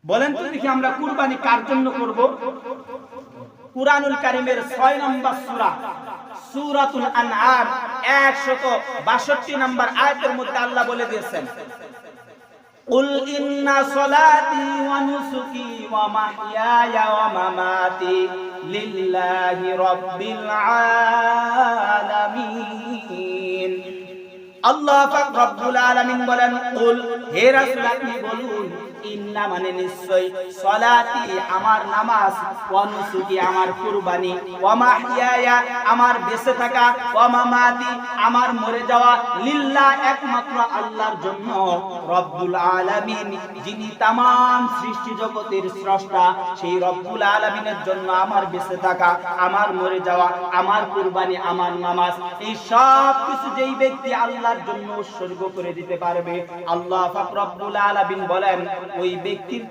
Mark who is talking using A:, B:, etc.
A: বলেন তো দেখি আমরা কুরবানি কার জন্য করব? কুরআনুল কারীমের 6 নম্বর সূরা সূরাতুল আনআম 162 নম্বর আয়াতের মধ্যে আল্লাহ বলে দিয়েছেন, কুল ইন্না সলাতি ওয়া নুসুকি ওয়া মাহইয়ায়া ওয়া মামাতি লিল্লাহি রাব্বিল আলামিন। আল্লাহ পাক রব্বুল আলামিন বলেন, কুল হে রাসূল আপনি বলুন, ইন্না মানে নিশ্চয়, সলাতি আমার নামাজ, ওয়া নুসুকি আমার কুরবানি, ওয়া মাহইয়ায়া আমার বেঁচে থাকা, ওয়া মামাতি আমার মরে যাওয়া, লিল্লাহ একমাত্র আল্লাহর জন্য, রব্বুল আলামিন যিনি तमाम সৃষ্টি জগতের স্রষ্টা, সেই রব্বুল আলামিনের জন্য আমার বেঁচে থাকা, আমার মরে যাওয়া, আমার কুরবানি, আমার নামাজ, এই সব কিছু যেই ব্যক্তি আল্লাহর জন্য উৎসর্গ করে দিতে পারবে, আল্লাহ পাক রব্বুল আলামিন বলেন ওই ব্যক্তির